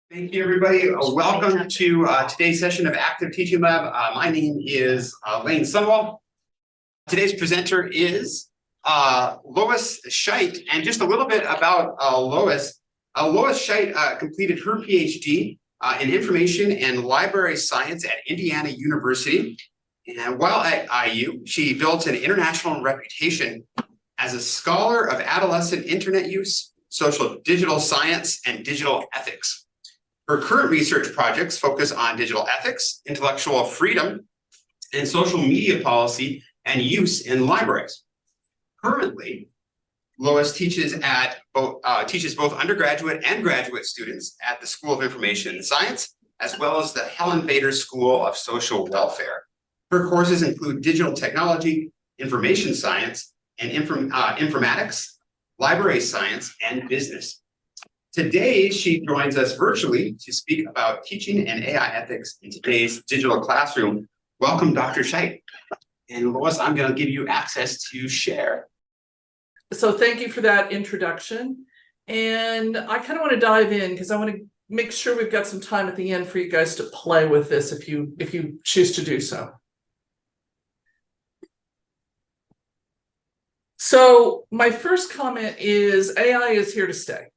Thank you, everybody. Welcome to today's session of Active Teaching Lab. My name is Lane Sunwall. Today's presenter is Lois Scheidt. And just a little bit about Lois. Lois Scheidt completed her PhD in Information and Library Science at Indiana University. And while at IU, she built an international reputation as a scholar of adolescent internet use, social digital science, and digital ethics. Her current research projects focus on digital ethics, intellectual freedom, and social media policy and use in libraries. Currently, Lois teaches both undergraduate and graduate students at the School of Information and Science, as well as the Helen Bader School of Social Welfare. Her courses include digital technology, information science, and informatics, library science, and business. Today, she joins us virtually to speak about teaching and AI ethics in today's digital classroom. Welcome, Dr. Scheidt. And Lois, I'm going to give you access to share. So thank you for that introduction. And I kind of want to dive in because I want to make sure we've got some time at the end for you guys to play with this if you choose to do so. So my first comment is AI is here to stay.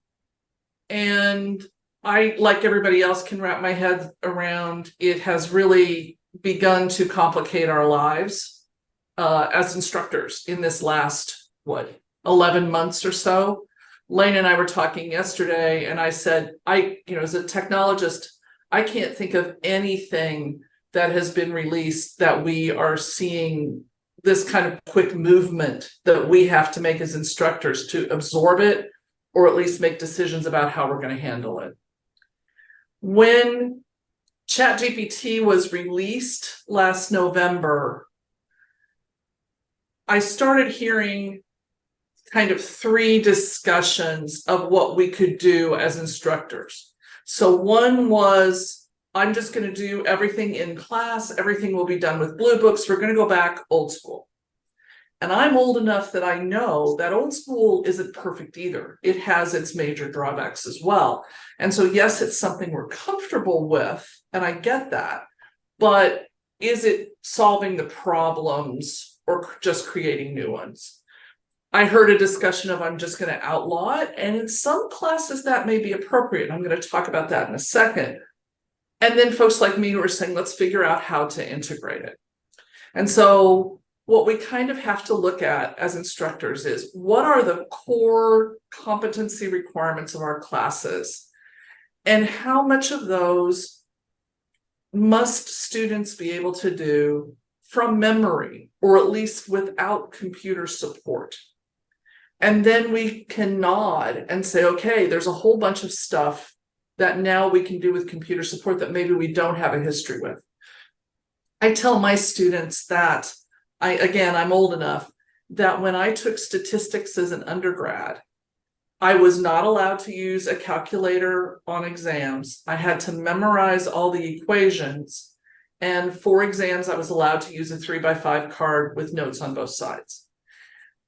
And I, like everybody else, can wrap my head around it has really begun to complicate our lives as instructors in this last, 11 months or so. Lane and I were talking yesterday, and I said, as a technologist, I can't think of anything that has been released that we are seeing this kind of quick movement that we have to make as instructors to absorb it, or at least make decisions about how we're going to handle it. When ChatGPT was released last November, I started hearing kind of three discussions of what we could do as instructors. So one was, I'm just going to do everything in class. Everything will be done with blue books. We're going to go back old school. And I'm old enough that I know that old school isn't perfect either. It has its major drawbacks as well. And so, yes, it's something we're comfortable with, and I get that. But is it solving the problems or just creating new ones? I heard a discussion of I'm just going to outlaw it. And in some classes, that may be appropriate. I'm going to talk about that in a second. And then folks like me who are saying, let's figure out how to integrate it. And so what we kind of have to look at as instructors is what are the core competency requirements of our classes, and how much of those must students be able to do from memory, or at least without computer support. And then we can nod and say, okay, there's a whole bunch of stuff that now we can do with computer support that maybe we don't have a history with. I tell my students that I'm old enough that when I took statistics as an undergrad, I was not allowed to use a calculator on exams. I had to memorize all the equations. And for exams, I was allowed to use a 3x5 card with notes on both sides.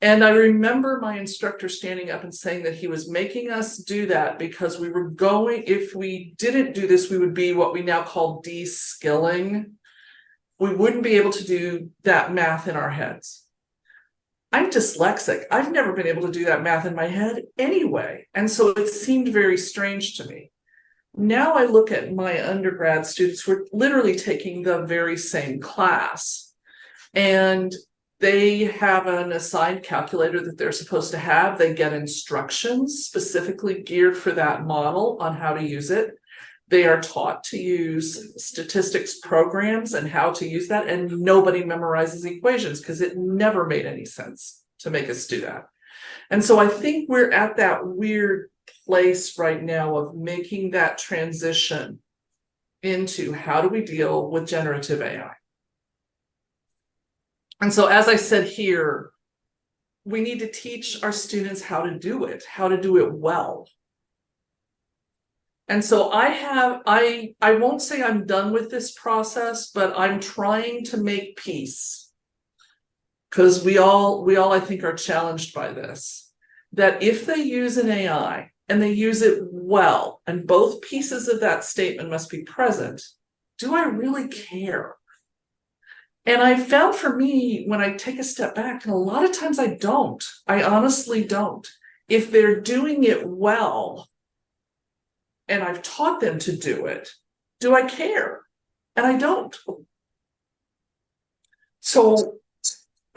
And I remember my instructor standing up and saying that he was making us do that because we were going, if we didn't do this, we would be what we now call de-skilling. We wouldn't be able to do that math in our heads. I'm dyslexic. I've never been able to do that math in my head anyway. And so it seemed very strange to me. Now I look at my undergrad students who are literally taking the very same class, and they have an assigned calculator that they're supposed to have. They get instructions specifically geared for that model on how to use it. They are taught to use statistics programs and how to use that, and nobody memorizes equations because it never made any sense to make us do that. And so I think we're at that weird place right now of making that transition into how do we deal with generative AI. And so, as I said here, we need to teach our students how to do it well. And so I won't say I'm done with this process, but I'm trying to make peace, because we all I think are challenged by this, that if they use an AI and they use it well, and both pieces of that statement must be present, do I really care? And I found for me, when I take a step back, and a lot of times I don't, I honestly don't. If they're doing it well, and I've taught them to do it, do I care? And I don't. So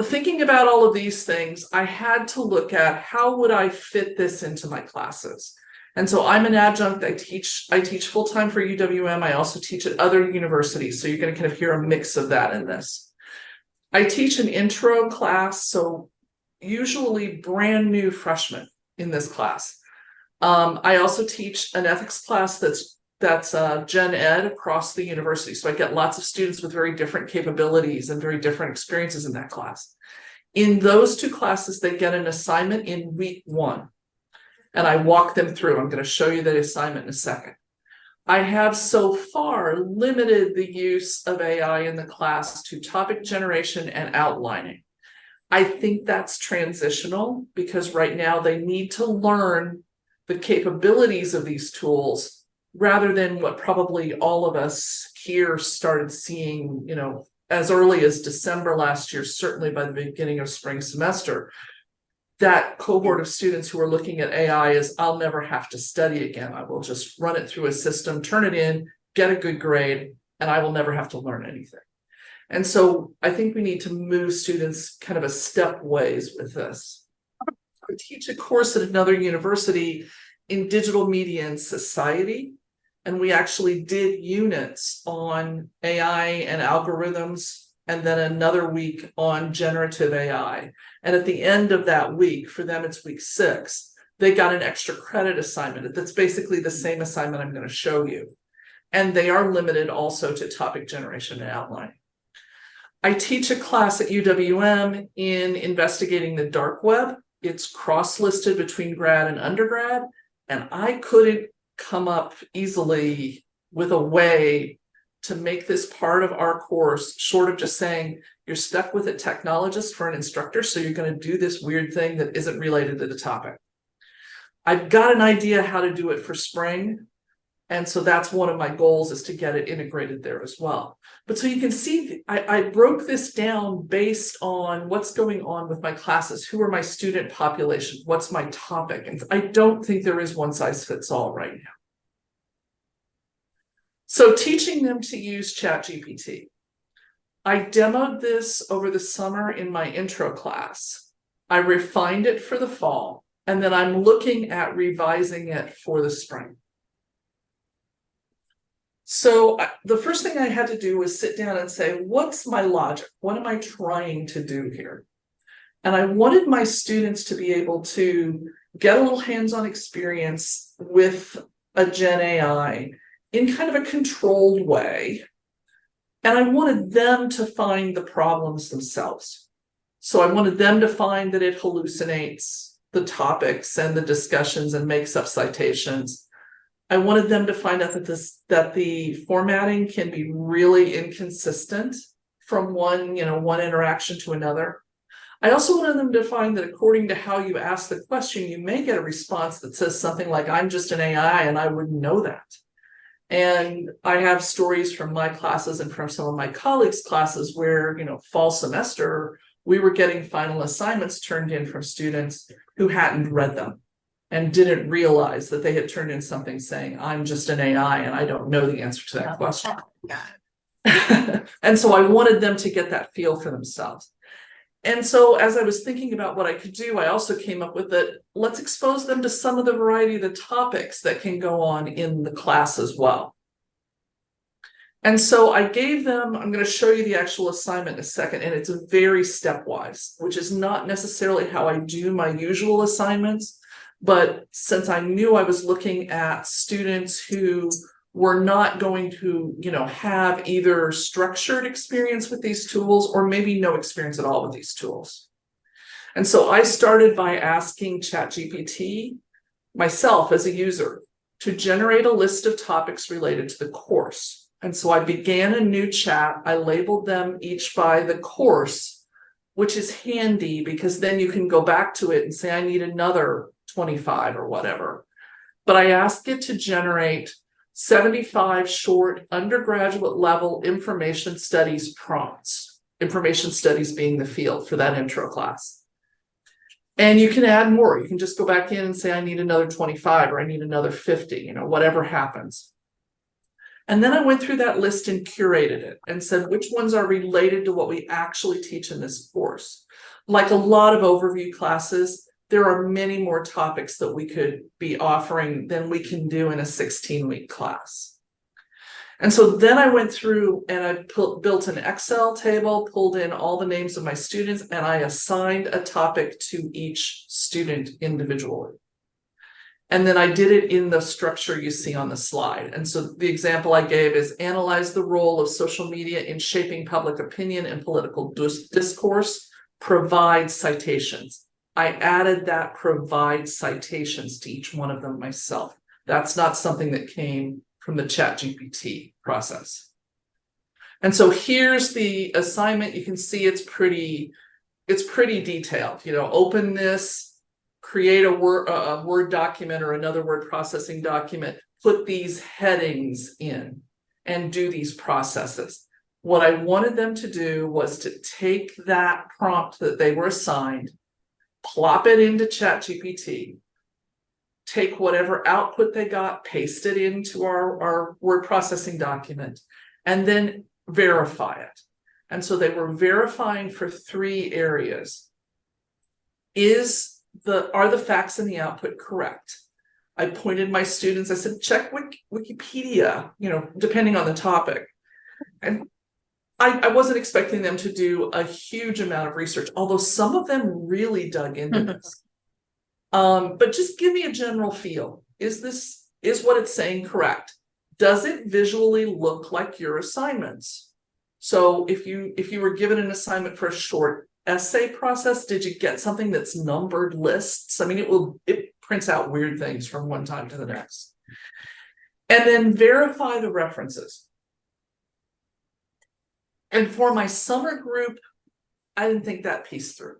thinking about all of these things, I had to look at how would I fit this into my classes. And so I'm an adjunct. I teach full-time for UWM. I also teach at other universities. So you're going to kind of hear a mix of that in this. I teach an intro class, so usually brand new freshmen in this class. I also teach an ethics class that's gen ed across the university. So I get lots of students with very different capabilities and very different experiences in that class. In those two classes, they get an assignment in week 1. And I walk them through. I'm going to show you the assignment in a second. I have so far limited the use of AI in the class to topic generation and outlining. I think that's transitional because right now they need to learn the capabilities of these tools rather than what probably all of us here started seeing, as early as December last year, certainly by the beginning of spring semester. That cohort of students who are looking at AI is, I'll never have to study again. I will just run it through a system, turn it in, get a good grade, and I will never have to learn anything. And so I think we need to move students kind of a stepways with this. I teach a course at another university in digital media and society, and we actually did units on AI and algorithms, and then another week on generative AI. And at the end of that week, for them it's week 6, they got an extra credit assignment. That's basically the same assignment I'm going to show you. And they are limited also to topic generation and outlining. I teach a class at UWM in investigating the dark web. It's cross-listed between grad and undergrad, and I couldn't come up easily with a way to make this part of our course, short of just saying you're stuck with a technologist for an instructor, so you're going to do this weird thing that isn't related to the topic. I've got an idea how to do it for spring, and so that's one of my goals, is to get it integrated there as well. But so you can see, I broke this down based on what's going on with my classes, who are my student population, what's my topic, and I don't think there is one size fits all right now. So teaching them to use ChatGPT. I demoed this over the summer in my intro class. I refined it for the fall, and then I'm looking at revising it for the spring. So the first thing I had to do was sit down and say, what's my logic? What am I trying to do here? And I wanted my students to be able to get a little hands-on experience with a Gen AI in kind of a controlled way. And I wanted them to find the problems themselves. So I wanted them to find that it hallucinates the topics and the discussions and makes up citations. I wanted them to find out that the formatting can be really inconsistent from one interaction to another. I also wanted them to find that according to how you ask the question, you may get a response that says something like, I'm just an AI and I wouldn't know that. And I have stories from my classes and from some of my colleagues' classes where, fall semester, we were getting final assignments turned in from students who hadn't read them and didn't realize that they had turned in something saying, I'm just an AI and I don't know the answer to that question. And so I wanted them to get that feel for themselves. And so as I was thinking about what I could do, I also came up with that, let's expose them to some of the variety of the topics that can go on in the class as well. And so I gave them, I'm going to show you the actual assignment in a second, and it's very stepwise, which is not necessarily how I do my usual assignments. But since I knew I was looking at students who were not going to, have either structured experience with these tools or maybe no experience at all with these tools. And so I started by asking ChatGPT, myself as a user, to generate a list of topics related to the course. And so I began a new chat. I labeled them each by the course, which is handy because then you can go back to it and say, I need another 25 or whatever. but I asked it to generate 75 short undergraduate level information studies prompts, information studies being the field for that intro class. And you can add more. You can just go back in and say, I need another 25 or I need another 50, you know, whatever happens. And then I went through that list and curated it and said, which ones are related to what we actually teach in this course? Like a lot of overview classes, there are many more topics that we could be offering than we can do in a 16-week class. And so then I went through and I built an Excel table, pulled in all the names of my students, and I assigned a topic to each student individually. And then I did it in the structure you see on the slide. And so the example I gave is analyze the role of social media in shaping public opinion and political discourse, provide citations. I added that provide citations to each one of them myself. That's not something that came from the ChatGPT process. And so here's the assignment. You can see it's pretty detailed. You know, open this, create a Word document or another word processing document, put these headings in and do these processes. What I wanted them to do was to take that prompt that they were assigned, plop it into ChatGPT, take whatever output they got, paste it into our word processing document, and then verify it. And so they were verifying for 3 areas. Are the facts in the output correct? I pointed my students, I said, check Wikipedia, you know, depending on the topic. And I wasn't expecting them to do a huge amount of research, although some of them really dug into this. But just give me a general feel. Is what it's saying correct? Does it visually look like your assignments? So if you were given an assignment for a short essay process, did you get something that's numbered lists? I mean, it prints out weird things from one time to the next. And then verify the references. And for my summer group, I didn't think that piece through.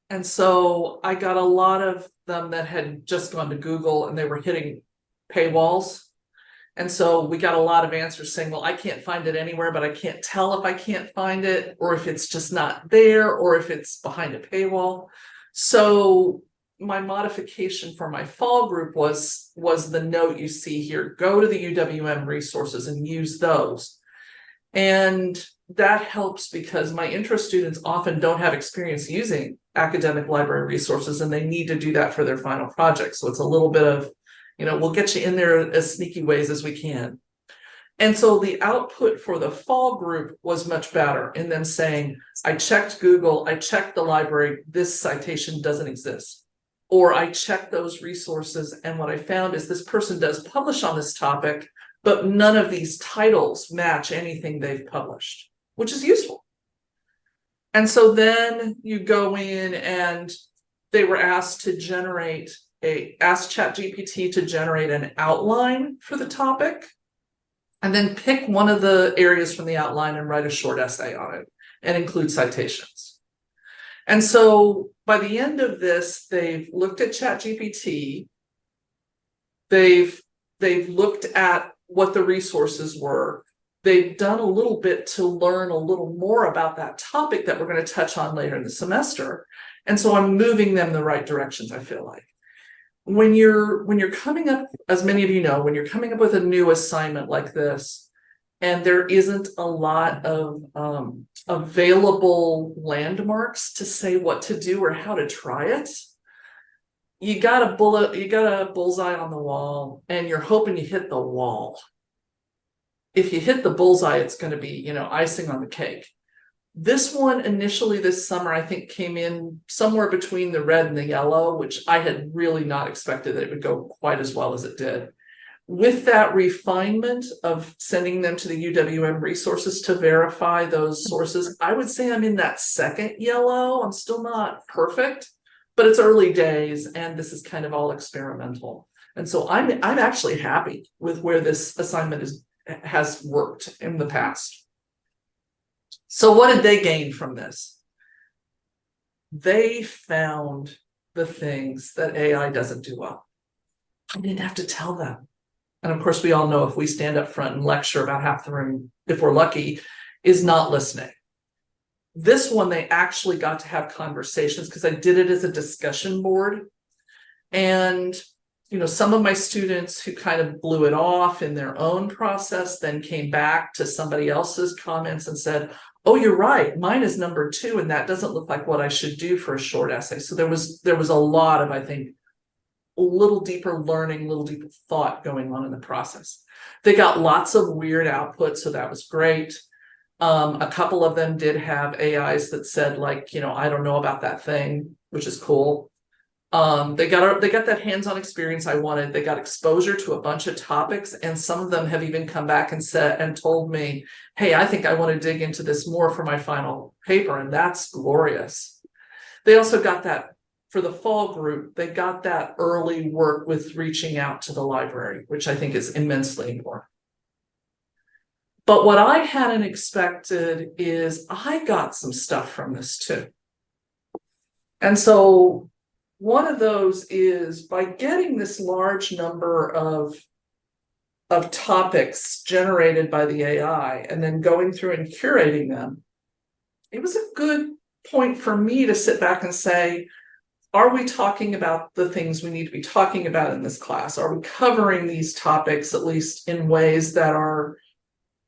And so I got a lot of them that had just gone to Google and they were hitting paywalls. And so we got a lot of answers saying, well, I can't find it anywhere, but I can't tell if I can't find it, or if it's just not there, or if it's behind a paywall. So my modification for my fall group was the note you see here. Go to the UWM resources and use those. And that helps because my intro students often don't have experience using academic library resources, and they need to do that for their final project. So it's a little bit of, you know, we'll get you in there as sneaky ways as we can. And so the output for the fall group was much better in them saying, I checked Google, I checked the library, this citation doesn't exist. Or I checked those resources, and what I found is this person does publish on this topic, but none of these titles match anything they've published, which is useful. And so then you go in and they were asked to ask ChatGPT to generate an outline for the topic, and then pick one of the areas from the outline and write a short essay on it and include citations. And so by the end of this, they've looked at ChatGPT, they've looked at what the resources were, they've done a little bit to learn a little more about that topic that we're going to touch on later in the semester. And so I'm moving them the right directions, I feel like. When you're coming up, as many of you know, when you're coming up with a new assignment like this, and there isn't a lot of available landmarks to say what to do or how to try it, you got a bullseye on the wall, and you're hoping you hit the wall. If you hit the bullseye, it's going to be, you know, icing on the cake. This one initially this summer, I think, came in somewhere between the red and the yellow, which I had really not expected that it would go quite as well as it did. With that refinement of sending them to the UWM resources to verify those sources, I would say I'm in that second yellow. I'm still not perfect, but it's early days and this is kind of all experimental. And so I'm actually happy with where this assignment has worked in the past. So what did they gain from this? They found the things that AI doesn't do well. I didn't have to tell them. And of course, we all know if we stand up front and lecture, about half the room, if we're lucky, is not listening. This one, they actually got to have conversations because I did it as a discussion board. And, some of my students who kind of blew it off in their own process then came back to somebody else's comments and said, oh, you're right, mine is number 2, and that doesn't look like what I should do for a short essay. So there was a lot of, I think, a little deeper learning, a little deeper thought going on in the process. They got lots of weird output, so that was great. A couple of them did have AIs that said, like, I don't know about that thing, which is cool. They got that hands-on experience I wanted. They got exposure to a bunch of topics, and some of them have even come back and told me, hey, I think I want to dig into this more for my final paper, and that's glorious. They also got that for the fall group. They got that early work with reaching out to the library, which I think is immensely important. But what I hadn't expected is I got some stuff from this too. And so one of those is, by getting this large number of topics generated by the AI and then going through and curating them, it was a good point for me to sit back and say, are we talking about the things we need to be talking about in this class? Are we covering these topics at least in ways that are,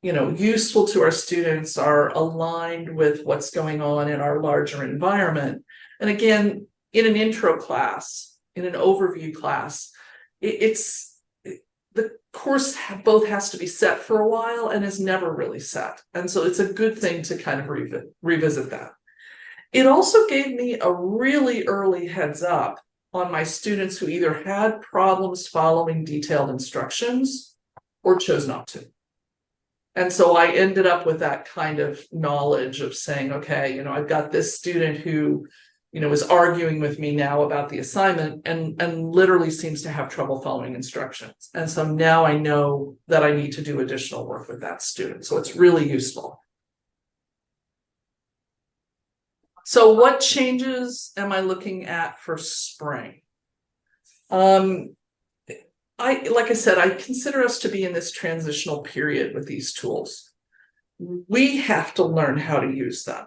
useful to our students, are aligned with what's going on in our larger environment? And again, in an intro class, in an overview class, the course both has to be set for a while and is never really set. And so it's a good thing to kind of revisit that. It also gave me a really early heads up on my students who either had problems following detailed instructions or chose not to. And so I ended up with that kind of knowledge of saying, okay, I've got this student who, is arguing with me now about the assignment and literally seems to have trouble following instructions. And so now I know that I need to do additional work with that student. So it's really useful. So what changes am I looking at for spring? Like I said, I consider us to be in this transitional period with these tools. We have to learn how to use them.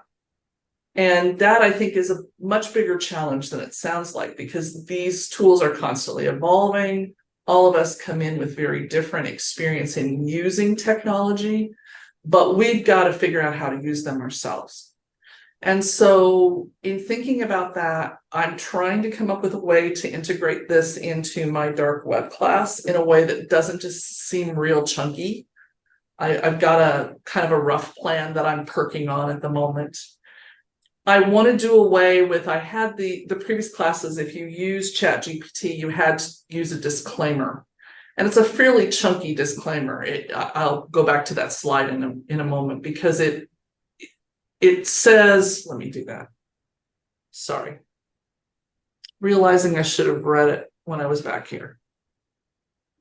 And that, I think, is a much bigger challenge than it sounds like, because these tools are constantly evolving. All of us come in with very different experience in using technology, but we've got to figure out how to use them ourselves. And so in thinking about that, I'm trying to come up with a way to integrate this into my dark web class in a way that doesn't just seem real chunky. I've got a kind of a rough plan that I'm perking on at the moment. I want to do away with, I had the previous classes, if you use ChatGPT, you had to use a disclaimer. And it's a fairly chunky disclaimer. I'll go back to that slide in a moment, because it says, let me do that. Sorry. Realizing I should have read it when I was back here.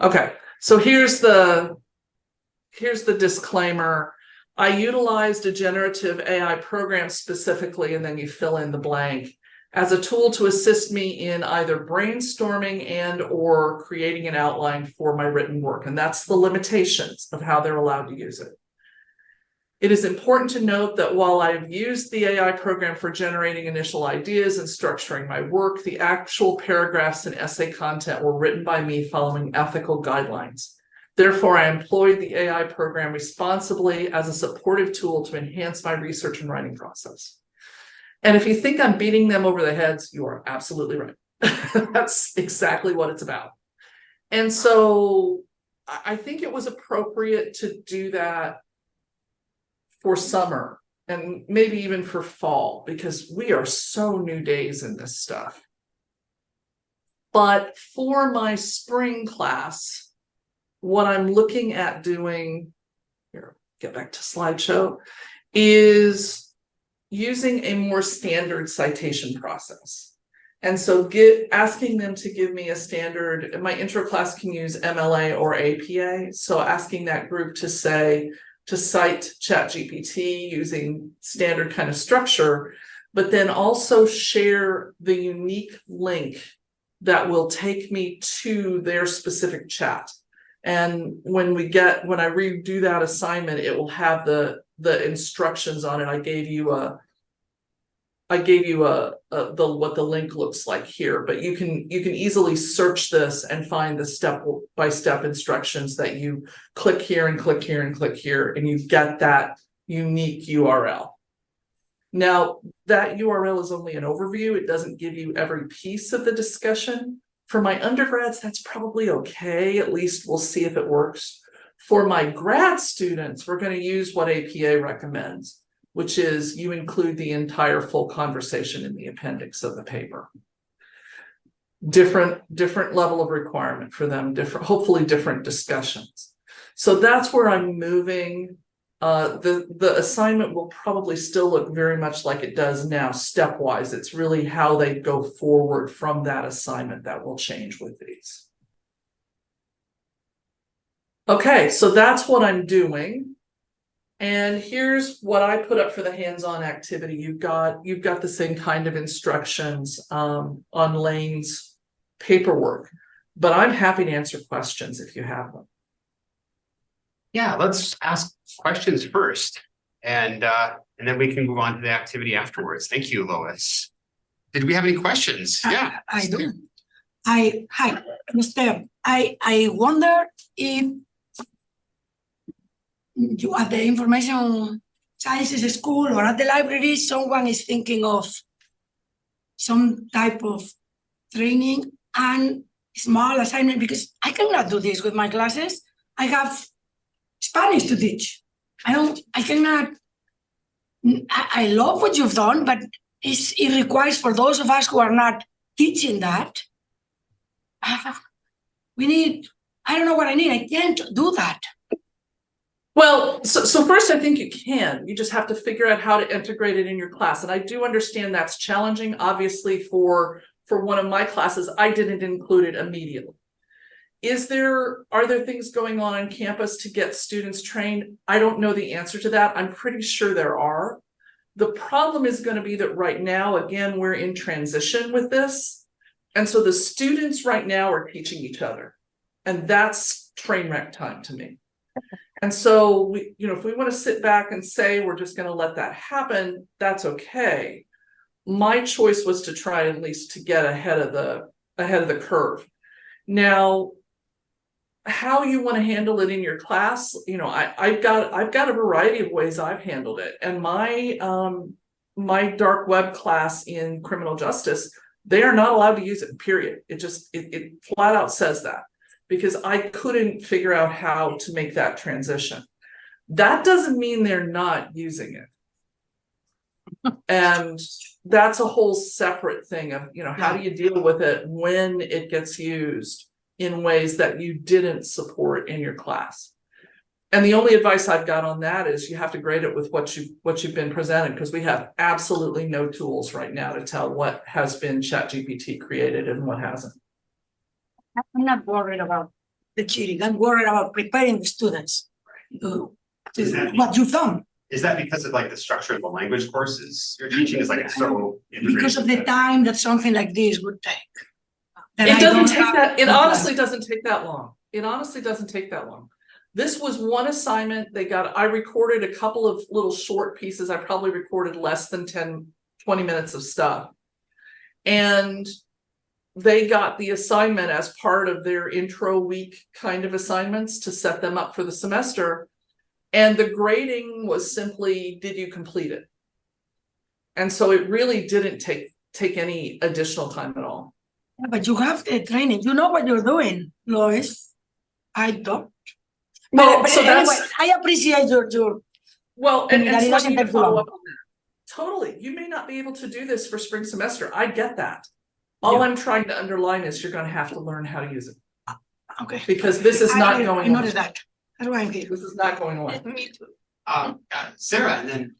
Okay, so here's the disclaimer. I utilized a generative AI program specifically, and then you fill in the blank, as a tool to assist me in either brainstorming and or creating an outline for my written work. And that's the limitations of how they're allowed to use it. It is important to note that while I've used the AI program for generating initial ideas and structuring my work, the actual paragraphs and essay content were written by me following ethical guidelines. Therefore, I employed the AI program responsibly as a supportive tool to enhance my research and writing process. And if you think I'm beating them over the heads, you are absolutely right. That's exactly what it's about. And so I think it was appropriate to do that for summer and maybe even for fall, because we are so new days in this stuff. But for my spring class, what I'm looking at doing, here, get back to slideshow, is using a more standard citation process. And so asking them to give me a standard, my intro class can use MLA or APA. So asking that group to cite ChatGPT using standard kind of structure, but then also share the unique link that will take me to their specific chat. And when I redo that assignment, it will have the instructions on it. I gave you what the link looks like here, but you can easily search this and find the step-by-step instructions that you click here and click here and click here, and you get that unique URL. Now, that URL is only an overview. It doesn't give you every piece of the discussion. For my undergrads, that's probably okay. At least we'll see if it works. For my grad students, we're going to use what APA recommends, which is you include the entire full conversation in the appendix of the paper. Different level of requirement for them, hopefully different discussions. So that's where I'm moving. The assignment will probably still look very much like it does now, stepwise. It's really how they go forward from that assignment that will change with these. Okay, so that's what I'm doing. And here's what I put up for the hands-on activity. You've got the same kind of instructions on Lane's paperwork, but I'm happy to answer questions if you have them. Yeah, let's ask questions first, and then we can move on to the activity afterwards. Thank you, Lois. Did we have any questions? Yeah, I do. Hi, Mr. I wonder if you at the information sciences school or at the library, someone is thinking of some type of training and small assignment, because I cannot do this with my classes. I have Spanish to teach. I love what you've done, but it requires, for those of us who are not teaching that, I don't know what I need. I can't do that. Well, so first, I think you can. You just have to figure out how to integrate it in your class. And I do understand that's challenging. Obviously, for one of my classes, I didn't include it immediately. Are there things going on campus to get students trained? I don't know the answer to that. I'm pretty sure there are. The problem is going to be that right now, again, we're in transition with this. And so the students right now are teaching each other. And that's train wreck time to me. And so if we want to sit back and say we're just going to let that happen, that's okay. My choice was to try at least to get ahead of the curve. Now, how you want to handle it in your class, I've got a variety of ways I've handled it. And my dark web class in criminal justice, they are not allowed to use it, period. It flat out says that, because I couldn't figure out how to make that transition. That doesn't mean they're not using it. And that's a whole separate thing of, how do you deal with it when it gets used in ways that you didn't support in your class. And the only advice I've got on that is you have to grade it with what you've been presented, because we have absolutely no tools right now to tell what has been ChatGPT created and what hasn't. I'm not worried about the cheating. I'm worried about preparing the students to what you've done. Is that because of the structure of the language courses you're teaching is it's so integrated? Because of the time that something like this would take. It doesn't take that. It honestly doesn't take that long. It honestly doesn't take that long. This was one assignment I recorded a couple of little short pieces. I probably recorded less than 10, 20 minutes of stuff. And they got the assignment as part of their intro week kind of assignments to set them up for the semester. And the grading was simply, did you complete it? And so it really didn't take any additional time at all. Yeah, but you have the training. You know what you're doing, Lois. I don't. But so anyway, I appreciate your well, and so I need to follow up on that. Totally. You may not be able to do this for spring semester. I get that. All I'm trying to underline is you're going to have to learn how to use it. Okay. Because this is not going away. I noticed that. That's why I'm here. This is not going away. Me too. Sarah, and then.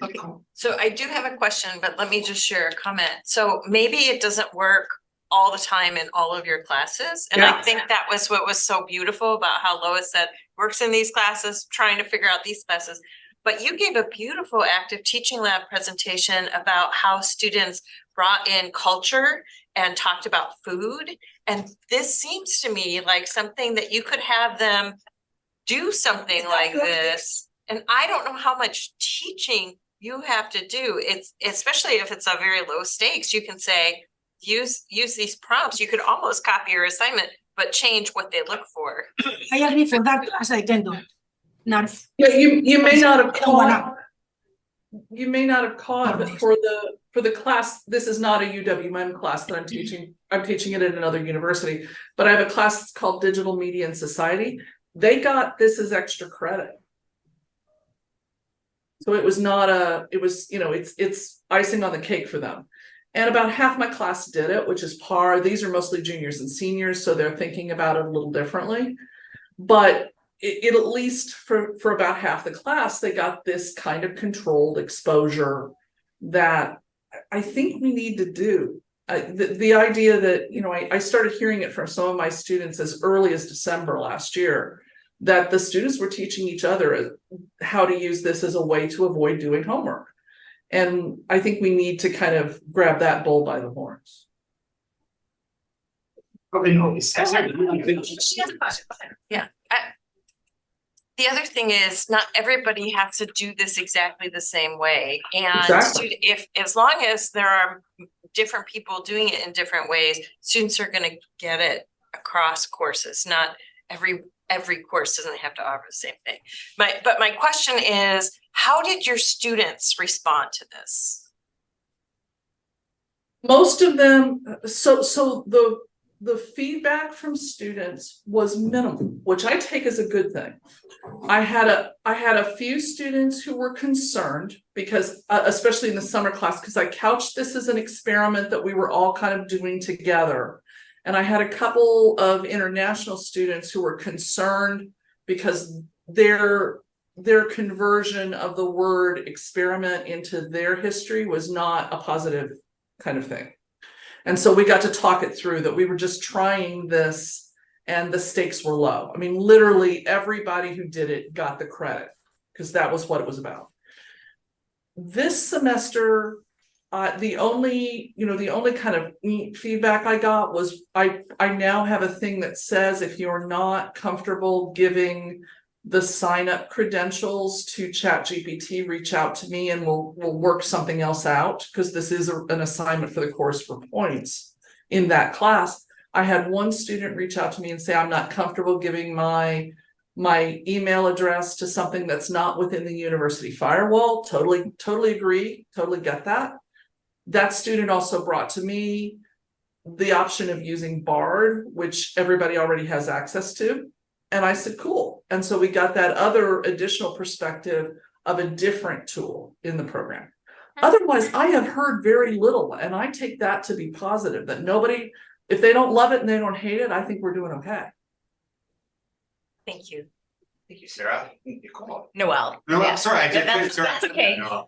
Okay. So I do have a question, but let me just share a comment. So maybe it doesn't work all the time in all of your classes. And I think that was what was so beautiful about how Lois said, works in these classes, trying to figure out these classes. But you gave a beautiful active teaching lab presentation about how students brought in culture and talked about food. And this seems to me like something that you could have them do something like this. And I don't know how much teaching you have to do. It's especially if it's a very low stakes, you can say, use these prompts. You could almost copy your assignment, but change what they look for. I agree for that class, I can do it. Not. Yeah, you may not have One caught, hour. you may not have caught, but for the class, this is not a UWM class that I'm teaching. I'm teaching it at another university, but I have a class called Digital Media and Society. They got this as extra credit. So it was not it was, you know, it's icing on the cake for them. And about half my class did it, which is par. These are mostly juniors and seniors, so they're thinking about it a little differently. But it at least for about half the class, they got this kind of controlled exposure that I think we need to do. The idea that, you know, I started hearing it from some of my students as early as December last year, that the students were teaching each other how to use this as a way to avoid doing homework. And I think we need to kind of grab that bull by the horns. Yeah. The other thing is not everybody has to do this exactly the same way. And Exactly. if as long as there are different people doing it in different ways, students are going to get it across courses. Not every course doesn't have to offer the same thing. But my question is, how did your students respond to this? Most of them, so the feedback from students was minimal, which I take as a good thing. I had a few students who were concerned because, especially in the summer class, because I couched this as an experiment that we were all kind of doing together. And I had a couple of international students who were concerned because their conversion of the word experiment into their history was not a positive kind of thing. And so we got to talk it through that we were just trying this and the stakes were low. I mean, literally everybody who did it got the credit because that was what it was about. This semester, the only kind of neat feedback I got was I now have a thing that says if you're not comfortable giving the sign up credentials to ChatGPT, reach out to me and we'll work something else out, because this is an assignment for the course for points in that class. I had one student reach out to me and say, I'm not comfortable giving my email address to something that's not within the university firewall. Totally agree, totally get that. That student also brought to me the option of using Bard, which everybody already has access to. And I said, cool. And so we got that other additional perspective of a different tool in the program. Otherwise, I have heard very little, and I take that to be positive, that nobody, if they don't love it and they don't hate it, I think we're doing okay. Thank you. Thank you, Sarah. Noelle. No, Yeah. sorry, I did. That's okay. No.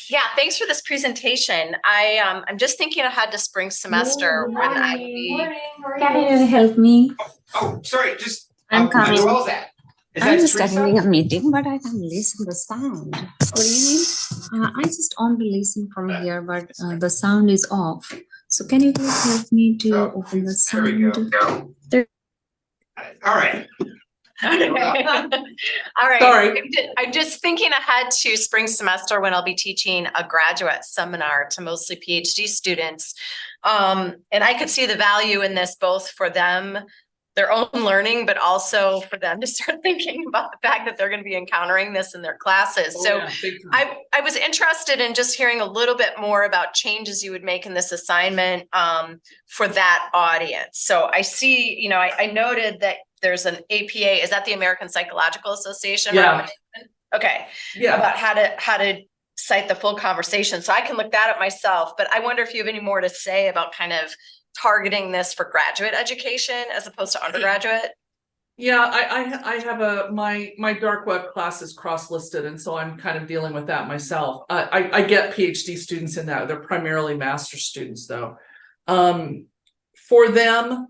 Yeah, thanks for this presentation. I'm just thinking ahead to spring semester when I Can you help me? Oh, sorry, just I'm coming. Who else that? Is I'm that just Teresa? attending a meeting, but I can listen the sound. What do you mean? I just on to listen from here, but the sound is off. So can you please help me to Oh, open the There we sound? go. There- All right. All right. Sorry. I'm just thinking ahead to spring semester when I'll be teaching a graduate seminar to mostly PhD students. And I could see the value in this both for them, their own learning, but also for them to start thinking about the fact that they're going to be encountering this in their classes. Oh, So yeah, big time. I was interested in just hearing a little bit more about changes you would make in this assignment for that audience. So I see, I noted that there's an APA, is that the American Psychological Association? Yeah. recommendation? Okay, Yeah. about how to cite the full conversation. So I can look that up myself, but I wonder if you have any more to say about kind of targeting this for graduate education as opposed to undergraduate? Yeah, I have my dark web class is cross-listed, and so I'm kind of dealing with that myself. I get PhD students in that. They're primarily master's students though. For them,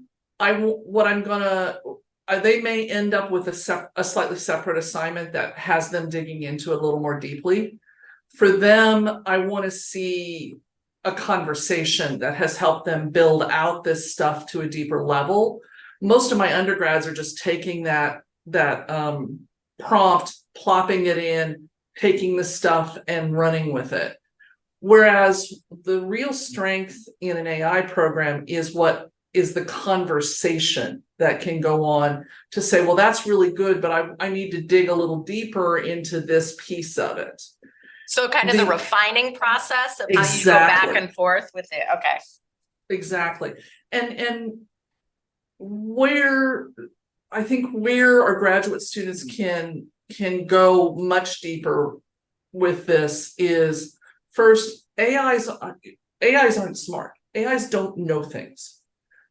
they may end up with a slightly separate assignment that has them digging into it a little more deeply. For them, I want to see a conversation that has helped them build out this stuff to a deeper level. Most of my undergrads are just taking that prompt, plopping it in, taking the stuff and running with it. Whereas the real strength in an AI program is what is the conversation that can go on to say, well, that's really good, but I need to dig a little deeper into this piece of it. So kind of the refining process of how you go back and forth with it. Okay. Exactly. And where I think where our graduate students can go much deeper with this is, first, AIs aren't smart. AIs don't know things.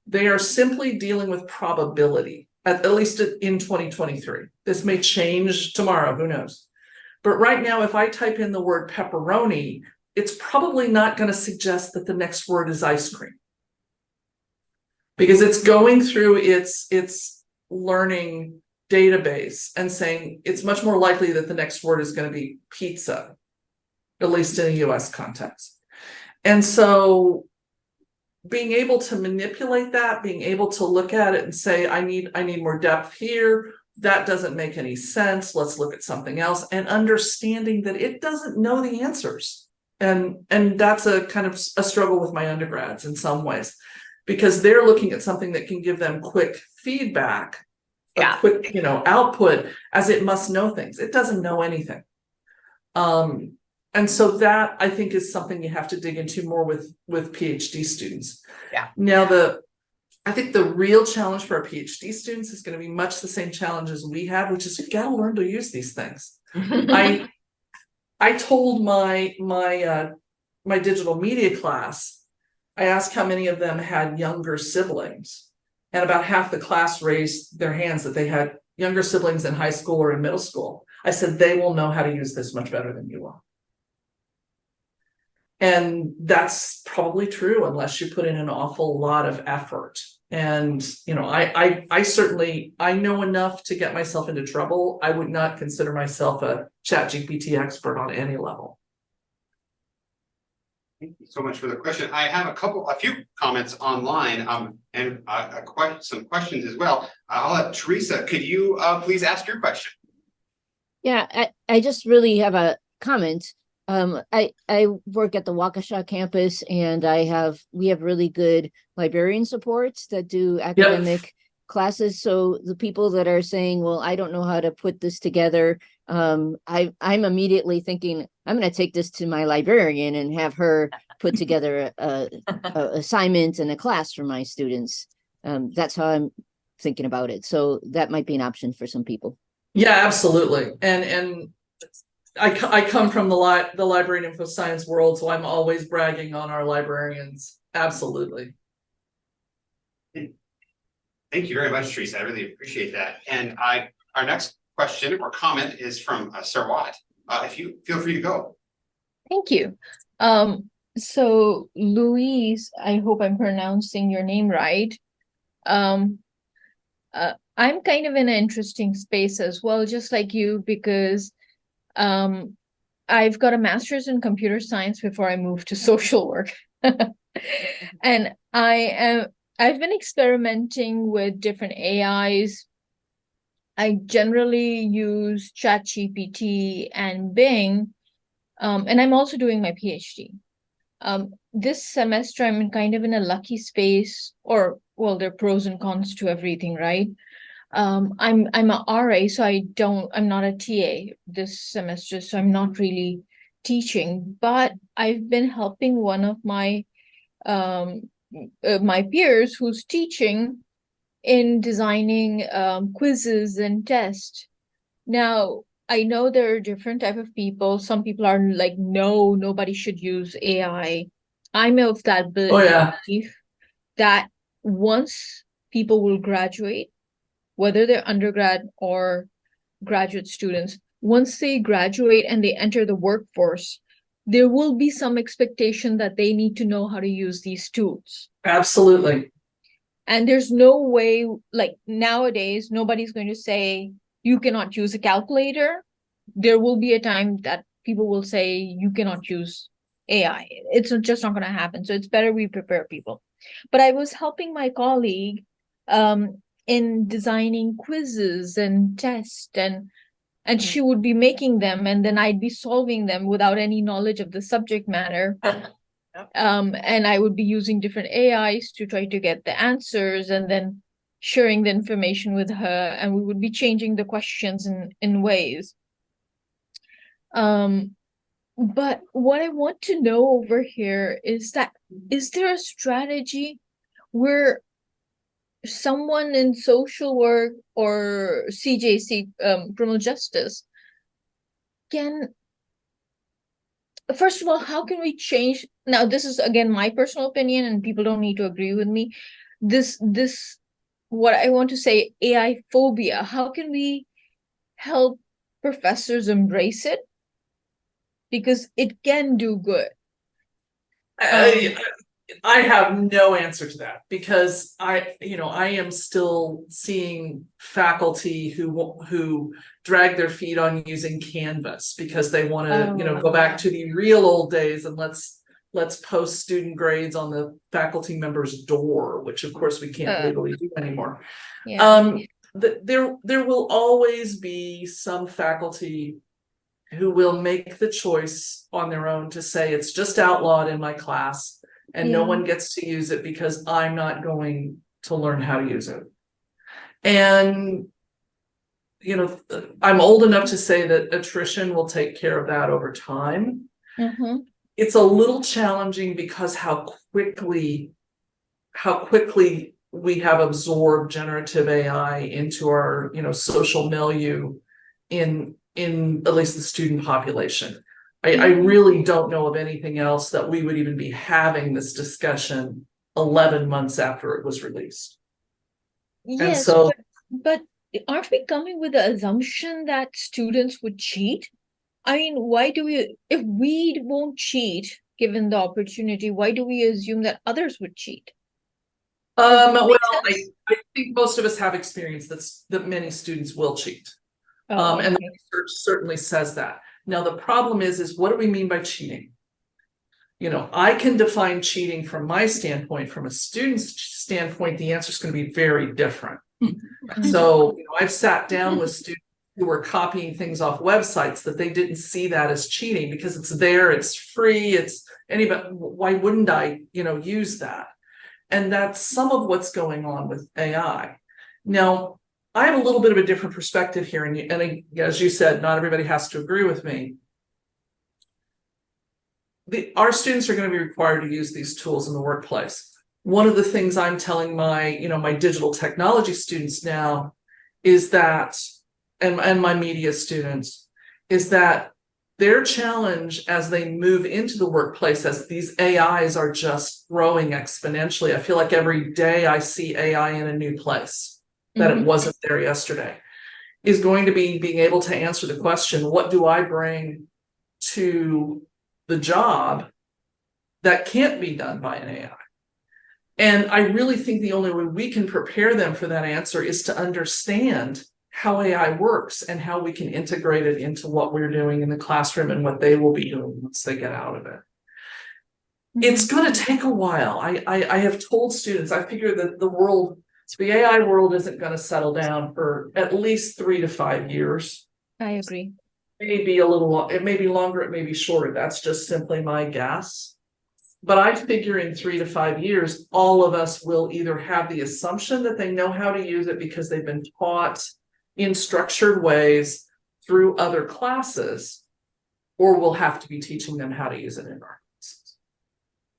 They are simply dealing with probability, at least in 2023. This may change tomorrow, who knows? But right now, if I type in the word pepperoni, it's probably not going to suggest that the next word is ice cream, because it's going through its learning database and saying it's much more likely that the next word is going to be pizza, at least in a US context. And so being able to manipulate that, being able to look at it and say, I need more depth here, that doesn't make any sense, let's look at something else, and understanding that it doesn't know the answers. And that's a kind of a struggle with my undergrads in some ways, because they're looking at something that can give them quick feedback, a quick, output, as it must know things. It doesn't know anything. And so that, I think, is something you have to dig into more with PhD students. Yeah. Now, I think the real challenge for our PhD students is going to be much the same challenges we have, which is you got to learn to use these things. I told my digital media class, I asked how many of them had younger siblings, and about half the class raised their hands that they had younger siblings in high school or in middle school. I said, they will know how to use this much better than you will. And that's probably true unless you put in an awful lot of effort. And, I certainly, I know enough to get myself into trouble. I would not consider myself a ChatGPT expert on any level. Thank you so much for the question. I have a few comments online, and some questions as well. I'll let Teresa, could you please ask your question? Yeah, I just really have a comment. I work at the Waukesha campus, and we have really good librarian supports that do academic classes. So the people that are saying, well, I don't know how to put this together, I'm immediately thinking, I'm going to take this to my librarian and have her put together a assignment and a class for my students. That's how I'm thinking about it. So that might be an option for some people. Yeah, absolutely. And I come from the library and info science world, so I'm always bragging on our librarians. Absolutely. Thank you very much, Teresa. I really appreciate that. And our next question or comment is from Sarwat. If you feel free to go. Thank you. So Louise, I hope I'm pronouncing your name right. I'm kind of in an interesting space as well, just like you, because I've got a master's in computer science before I moved to social work. And I've been experimenting with different AIs. I generally use ChatGPT and Bing, and I'm also doing my PhD. This semester, I'm kind of in a lucky space, or, well, there are pros and cons to everything, right? I'm a RA, so I'm not a TA this semester, so I'm not really teaching, but I've been helping one of my my peers who's teaching in designing quizzes and tests. Now, I know there are different type of people. Some people are like, no, nobody should use AI. I'm of that belief that once people will graduate, whether they're undergrad or graduate students, once they graduate and they enter the workforce, there will be some expectation that they need to know how to use these tools. Absolutely. And there's no way, like nowadays, nobody's going to say you cannot use a calculator. There will be a time that people will say you cannot use AI. It's just not going to happen. So it's better we prepare people. But I was helping my colleague in designing quizzes and tests, and she would be making them, and then I'd be solving them without any knowledge of the subject matter. And I would be using different AIs to try to get the answers, and then sharing the information with her, and we would be changing the questions in ways. But what I want to know over here is that, is there a strategy where someone in social work or CJC, criminal justice, can, first of all, how can we change? Now, this is again my personal opinion, and people don't need to agree with me. This, what I want to say, AI phobia, how can we help professors embrace it? Because it can do good. I have no answer to that, because I am still seeing faculty who drag their feet on using Canvas because they want to, go back to the real old days, and let's post student grades on the faculty member's door, which of course we can't legally do anymore. Yeah. There will always be some faculty who will make the choice on their own to say it's just outlawed in my class, and no one gets to use it because I'm not going to learn how to use it. And I'm old enough to say that attrition will take care of that over time. It's a little challenging because how quickly we have absorbed generative AI into our social milieu in at least the student population. I really don't know of anything else that we would even be having this discussion 11 months after it was released. Yes, and so, but aren't we coming with the assumption that students would cheat? I mean, why do we, if we won't cheat given the opportunity, why do we assume that others would cheat? well, I think most of us have experience that many students will cheat. And the research certainly says that. Now, the problem is what do we mean by cheating? I can define cheating from my standpoint. From a student's standpoint, the answer is going to be very different. So, I've sat down with students who were copying things off websites that they didn't see that as cheating because it's there, it's free, it's anybody. Why wouldn't I, use that? And that's some of what's going on with AI. Now, I have a little bit of a different perspective here, and as you said, not everybody has to agree with me. Our students are going to be required to use these tools in the workplace. One of the things I'm telling my, my digital technology students now is that, and my media students, is that their challenge as they move into the workplace, as these AIs are just growing exponentially. I feel like every day I see AI in a new place that it wasn't there yesterday, is going to be being able to answer the question, what do I bring to the job that can't be done by an AI? And I really think the only way we can prepare them for that answer is to understand how AI works and how we can integrate it into what we're doing in the classroom and what they will be doing once they get out of it. It's going to take a while. I have told students, I figure that the AI world isn't going to settle down for at least 3 to 5 years. I agree. Maybe a little, it may be longer, it may be shorter. That's just simply my guess. But I figure in 3 to 5 years, all of us will either have the assumption that they know how to use it because they've been taught in structured ways through other classes, or we'll have to be teaching them how to use it in our classes.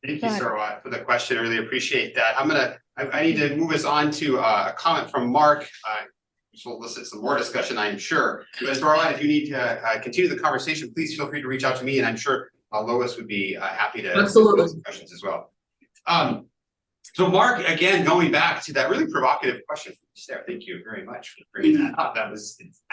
Thank you, Sarah, for the question. I really appreciate that. I need to move us on to a comment from Mark, which will elicit some more discussion, I am sure. But Sarah, if you need to continue the conversation, please feel free to reach out to me, and I'm sure Lois would be happy to answer those questions as well. So Mark, again, going back to that really provocative question from Sarah, thank you very much for bringing that up. I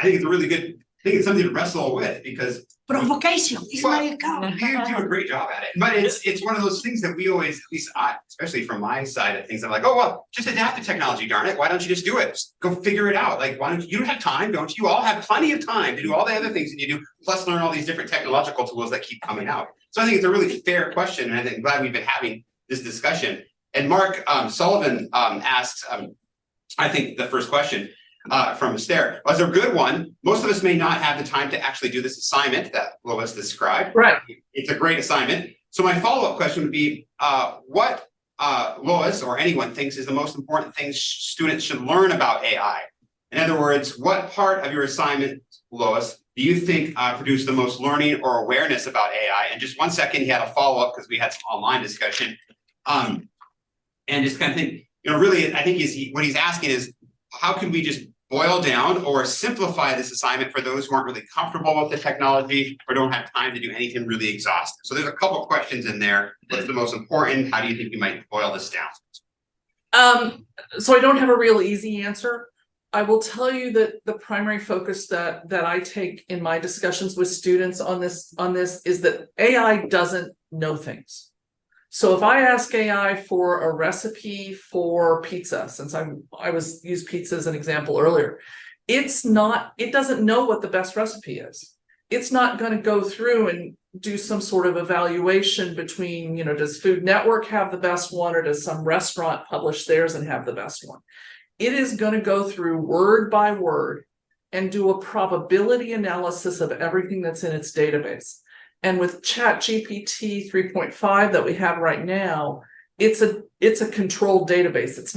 think it's a really good think it's something to wrestle with because Provocation is Well, my account. you do a great job at it, but it's one of those things that we always, at least I, especially from my side of things, I'm like, oh, well, just adapt the technology, darn it. Why don't you just do it? Just go figure it out. Like, why don't you don't have time, don't you? You all have plenty of time to do all the other things that you do, plus learn all these different technological tools that keep coming out. So I think it's a really fair question, and I think I'm glad we've been having this discussion. And Mark Sullivan asked, I think the first question from Esther was a good one. Most of us may not have the time to actually do this assignment that Lois described. Right. It's a great assignment. So my follow-up question would be, what Lois or anyone thinks is the most important thing students should learn about AI? In other words, what part of your assignment, Lois, do you think produced the most learning or awareness about AI? And just 1 second, he had a follow-up because we had some online discussion. And just kind of think, really, I think what he's asking is, how can we just boil down or simplify this assignment for those who aren't really comfortable with the technology or don't have time to do anything really exhaustive? So there's a couple questions in there. What's the most important? How do you think you might boil this down? So I don't have a real easy answer. I will tell you that the primary focus that I take in my discussions with students on this is that AI doesn't know things. So if I ask AI for a recipe for pizza, since I used pizza as an example earlier, it doesn't know what the best recipe is. It's not going to go through and do some sort of evaluation between, does Food Network have the best one or does some restaurant publish theirs and have the best one? It is going to go through word by word and do a probability analysis of everything that's in its database. And with ChatGPT 3.5 that we have right now, it's a controlled database. It's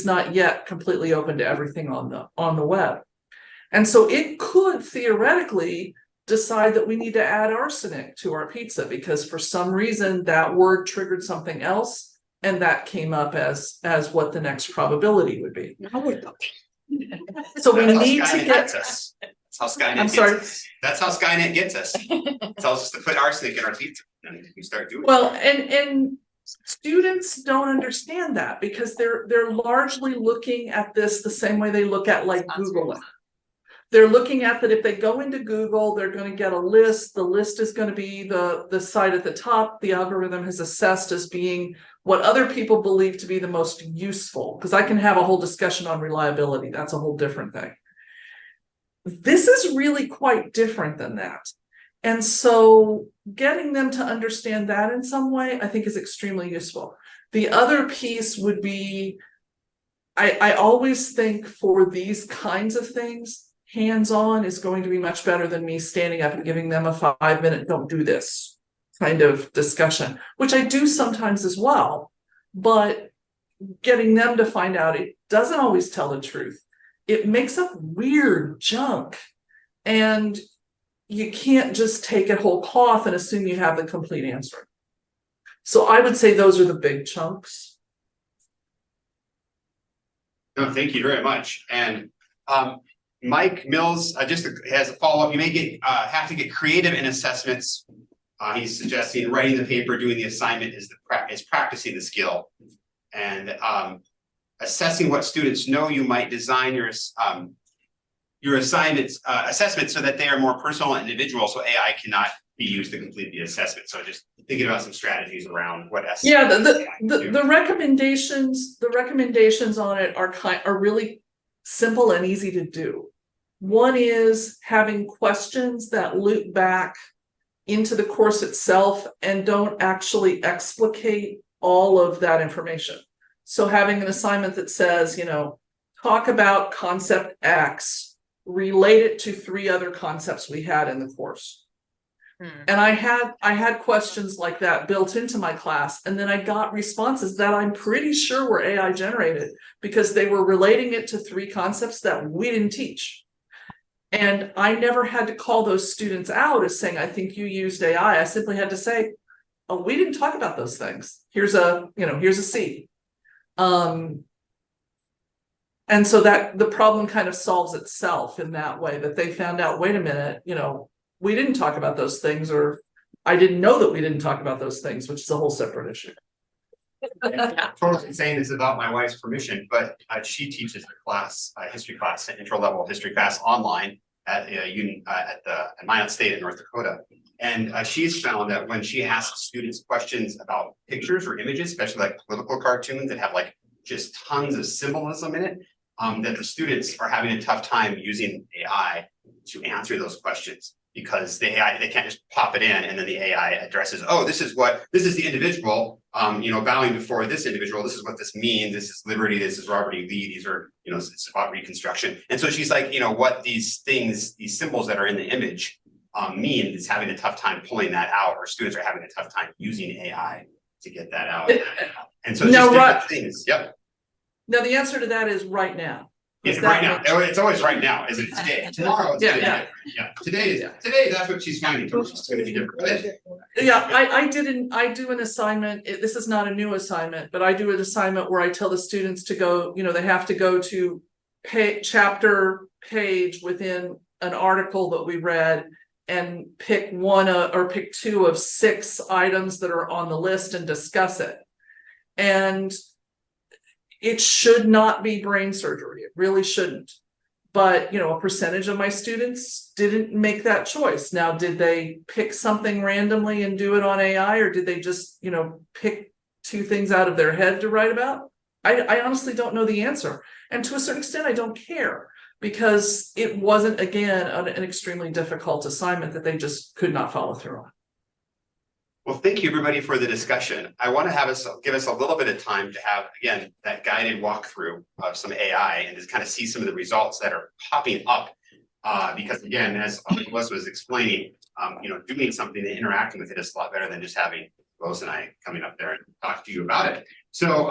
not yet completely open to everything on the web. And so it could theoretically decide that we need to add arsenic to our pizza because for some reason that word triggered something else and that came up as what the next probability would be. Now we're talking. So we need to get That's how Skynet I'm gets sorry. us. That's how Skynet gets us. It tells us to put arsenic in our pizza and we start doing it. Well, and students don't understand that because they're largely looking at this the same way they look at like Googling. They're looking at that if they go into Google, they're going to get a list. The list is going to be the site at the top. The algorithm has assessed as being what other people believe to be the most useful. Because I can have a whole discussion on reliability. That's a whole different thing. This is really quite different than that. And so getting them to understand that in some way, I think is extremely useful. The other piece would be, I always think for these kinds of things, hands-on is going to be much better than me standing up and giving them a 5-minute, don't do this kind of discussion, which I do sometimes as well. But getting them to find out it doesn't always tell the truth. It makes up weird junk and you can't just take it whole cloth and assume you have the complete answer. So I would say those are the big chunks. No, thank you very much. And Mike Mills just has a follow-up. You may have to get creative in assessments. He's suggesting writing the paper, doing the assignment is practicing the skill. And assessing what students know, you might design your assessments so that they are more personal and individual, so AI cannot be used to complete the assessment. So just thinking about some strategies around what the recommendations on it are really simple and easy to do. One is having questions that loop back into the course itself and don't actually explicate all of that information. So having an assignment that says, talk about concept X, relate it to 3 other concepts we had in the course. And I had questions like that built into my class, and then I got responses that I'm pretty sure were AI generated because they were relating it to 3 concepts that we didn't teach. And I never had to call those students out as saying, I think you used AI. I simply had to say, oh, we didn't talk about those things. Here's a C. And so that the problem kind of solves itself in that way, that they found out, wait a minute, we didn't talk about those things, or I didn't know that we didn't talk about those things, which is a whole separate issue. Totally saying this without my wife's permission, but she teaches a class, a history class, an intro level history class online. at Minot State in North Dakota. And she's found that when she asks students questions about pictures or images, especially like political cartoons that have like just tons of symbolism in it, that the students are having a tough time using AI to answer those questions, because they can't just pop it in and then the AI addresses, oh, this is the individual, bowing before this individual. This is what this means. This is liberty. This is Robert E. Lee. These are, it's about Reconstruction. And so she's like, what these things, these symbols that are in the image mean, is having a tough time pulling that out, or students are having a tough time using AI to get that out. And so just different things. Yep. Now, the answer to that is right now. Yes, right now. It's always right now, isn't it? Today. Tomorrow. Today, that's what she's finding. It's going to be different. Yeah, I do an assignment. This is not a new assignment, but I do an assignment where I tell the students to go, they have to go to chapter page within an article that we read and pick one or pick two of 6 items that are on the list and discuss it. And it should not be brain surgery. It really shouldn't. But, a percentage of my students didn't make that choice. Now, did they pick something randomly and do it on AI, or did they just, pick 2 things out of their head to write about? I honestly don't know the answer. And to a certain extent, I don't care, because it wasn't, again, an extremely difficult assignment that they just could not follow through on. Well, thank you everybody for the discussion. I want to give us a little bit of time to have, again, that guided walkthrough of some AI and just kind of see some of the results that are popping up. Because again, as Lois was explaining, doing something and interacting with it is a lot better than just having Lois and I coming up there and talk to you about it. So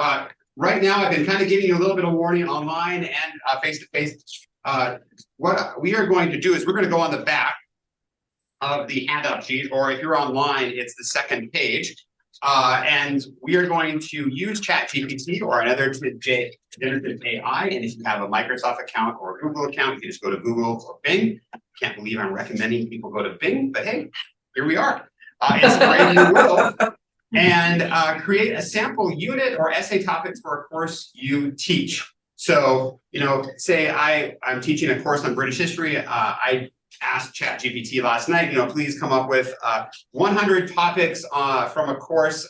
right now, I've been kind of giving you a little bit of warning online and face-to-face. What we are going to do is we're going to go on the back of the handout sheet, or if you're online, it's the second page. And we are going to use ChatGPT or another generative AI. And if you have a Microsoft account or a Google account, you can just go to Google or Bing. Can't believe I'm recommending people go to Bing, but hey, here we are. Inspiring the world. And create a sample unit or essay topics for a course you teach. So, say I'm teaching a course on British history. I asked ChatGPT last night, please come up with 100 topics from a course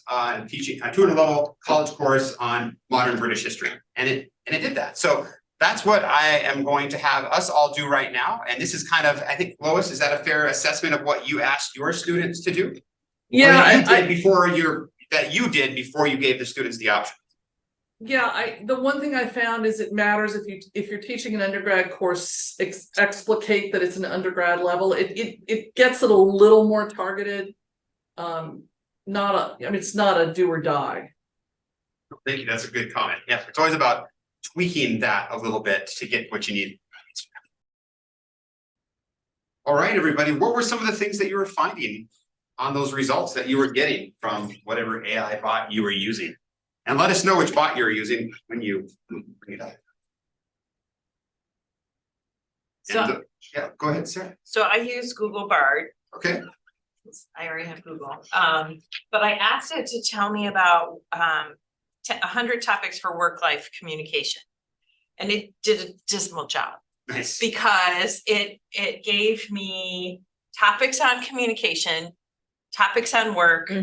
teaching a 200 level college course on modern British history. And it did that. So that's what I am going to have us all do right now. And this is kind of, I think, Lois, is that a fair assessment of what you asked your students to do? Yeah, before you gave the students the option. Yeah, the one thing I found is it matters if you're teaching an undergrad course, explicate that it's an undergrad level. It gets it a little more targeted. It's not a do or die. Thank you. That's a good comment. Yeah, it's always about tweaking that a little bit to get what you need. All right, everybody. What were some of the things that you were finding on those results that you were getting from whatever AI bot you were using? And let us know which bot you're using when you bring it up. So, yeah, go ahead, Sarah. So I use Google Bard. Okay. I already have Google. But I asked it to tell me about 100 topics for work-life communication. And it did a dismal job. Nice. Because it gave me topics on communication, topics on work,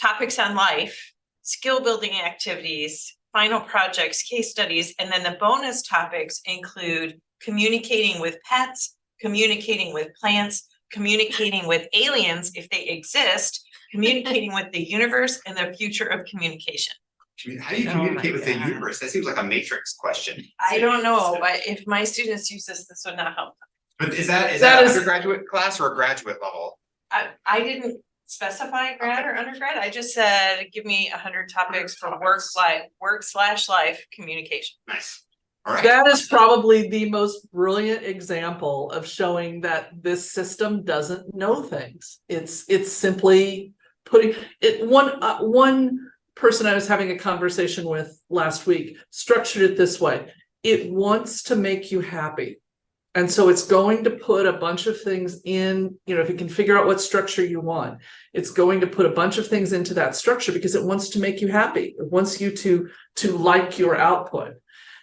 topics on life, skill building activities, final projects, case studies, and then the bonus topics include communicating with pets, communicating with plants, communicating with aliens if they exist, communicating with the universe, and the future of communication. How do you communicate with the universe? That seems like a matrix question. I don't know, but if my students use this would not help them. But is that an undergraduate class or a graduate level? I didn't specify grad or undergrad. I just said, give me 100 topics for work/life communication. Nice. All right. That is probably the most brilliant example of showing that this system doesn't know things. It's simply putting it. One person I was having a conversation with last week structured it this way: it wants to make you happy. And so it's going to put a bunch of things in, if you can figure out what structure you want, it's going to put a bunch of things into that structure because it wants to make you happy. It wants you to like your output.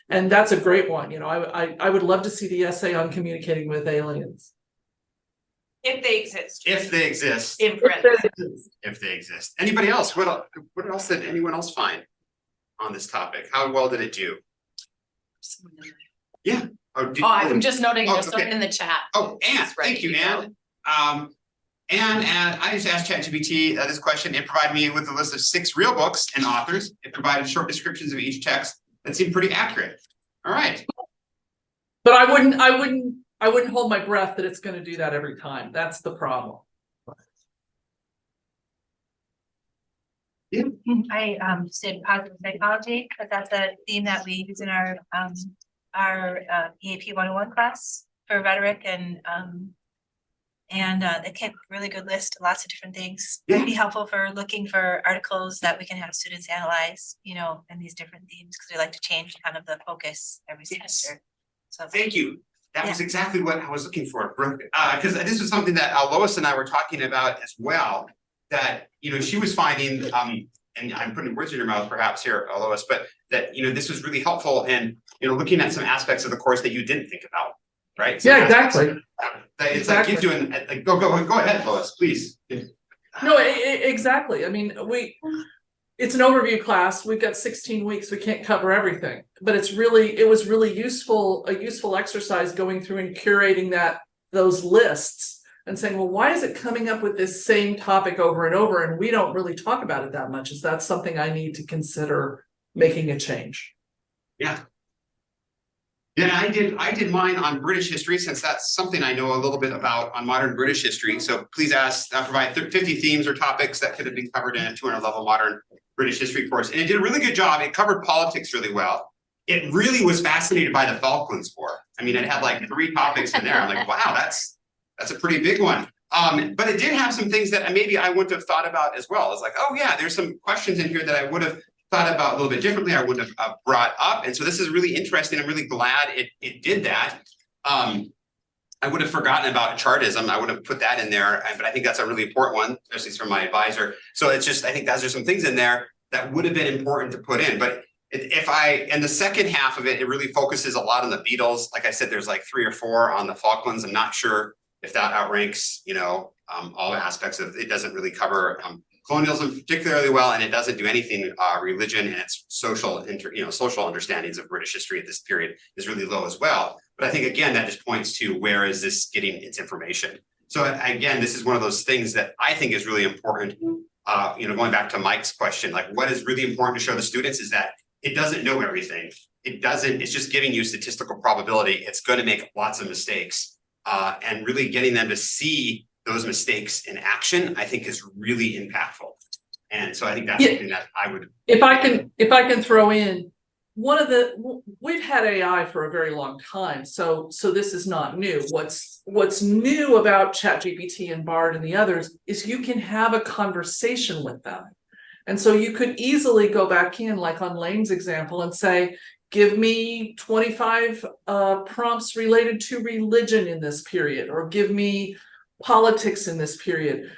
And that's a great one. I would love to see the essay on communicating with aliens. If they exist. If they exist, In parentheses. if they exist. Anybody else? What else did anyone else find on this topic? How well did it do? Yeah. Oh, I'm just noting, Oh, just okay. in the chat. Oh, Anne, It's ready thank you, to go. Anne. And I just asked ChatGPT this question. It provided me with a list of 6 real books and authors. It provided short descriptions of each text that seemed pretty accurate. All right. But I wouldn't hold my breath that it's gonna do that every time. That's the problem. I did positive psychology, because that's a theme that we use in our EAP 101 class for rhetoric, and they kept a really good list, lots of different things. It'd be helpful for looking for articles that we can have students analyze, you know, in these different themes, because we like to change kind of the focus every semester. So Thank you. That was exactly what I was looking for, because this was something that Lois and I were talking about as well. That she was finding, and I'm putting words in your mouth perhaps here, Lois, but that this was really helpful in looking at some aspects of the course that you didn't think about, right? Yeah, exactly. It's like you doing. Go ahead, Lois, please. No, exactly. I mean, it's an overview class. We've got 16 weeks. We can't cover everything, but it was really useful, a useful exercise going through and curating those lists and saying, well, why is it coming up with this same topic over and over? And we don't really talk about it that much. Is that something I need to consider making a change? Yeah. Yeah, I did mine on British history, since that's something I know a little bit about on modern British history. So please provide 50 themes or topics that could have been covered in a 200 level modern British history course. And it did a really good job. It covered politics really well. It really was fascinated by the Falklands War. I mean, it had like 3 topics in there. I'm like, wow, that's a pretty big one. But it did have some things that maybe I wouldn't have thought about as well. It's like, oh yeah, there's some questions in here that I would have thought about a little bit differently, I wouldn't have brought up. And so this is really interesting. I'm really glad it did that. I would have forgotten about chartism. I would have put that in there, but I think that's a really important one, especially from my advisor. So it's just, I think those are some things in there that would have been important to put in. But in the second half of it, it really focuses a lot on the Beatles. Like I said, there's like 3 or 4 on the Falklands. I'm not sure if that outranks, all aspects of it. Doesn't really cover colonialism particularly well, and it doesn't do anything religion, and its social understandings of British history at this period is really low as well. But I think again that just points to where is this getting its information. So again, this is one of those things that I think is really important. Going back to Mike's question, like what is really important to show the students is that it doesn't know everything. It's just giving you statistical probability. It's going to make lots of mistakes, and really getting them to see those mistakes in action, I think is really impactful. And so I think that's something that I would. If I can throw in we've had AI for a very long time. So this is not new. What's new about ChatGPT and Bard and the others is you can have a conversation with them. And so you could easily go back in, like on Lane's example, and say, give me 25 prompts related to religion in this period, or give me politics in this period.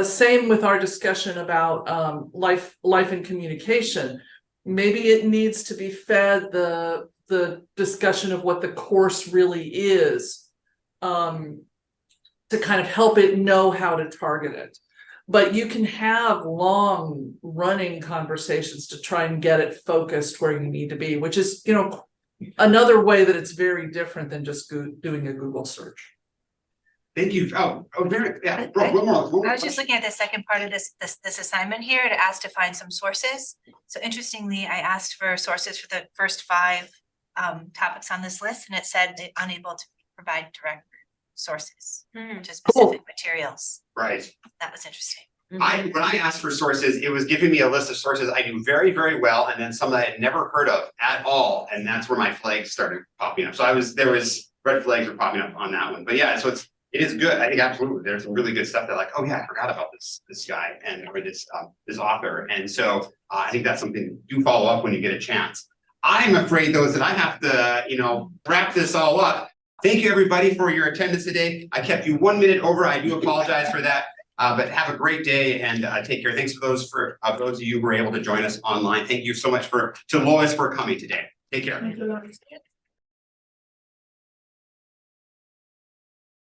Same with our discussion about life and communication. Maybe it needs to be fed the discussion of what the course really is, to kind of help it know how to target it. But you can have long running conversations to try and get it focused where you need to be, which is, another way that it's very different than just doing a Google search. Thank you. Oh, very, yeah. One more I was just looking at the second part of this assignment here to ask to find some sources. So interestingly, I asked for sources for the first 5 topics on this list, and it said unable to provide direct sources to specific materials. Right. That was interesting. When I asked for sources, it was giving me a list of sources I knew very, very well, and then some that I had never heard of at all, and that's where my flags started popping up. So there was red flags were popping up on that one. But yeah, so it is good. I think absolutely there's some really good stuff that, like, oh yeah, I forgot about this guy or this author, and so I think that's something do follow up when you get a chance. I'm afraid though that I have to wrap this all up. Thank you everybody for your attendance today. I kept you 1 minute over. I do apologize for that. But have a great day and take care. Thanks for those of you who were able to join us online. Thank you so much to Lois for coming today. Take care.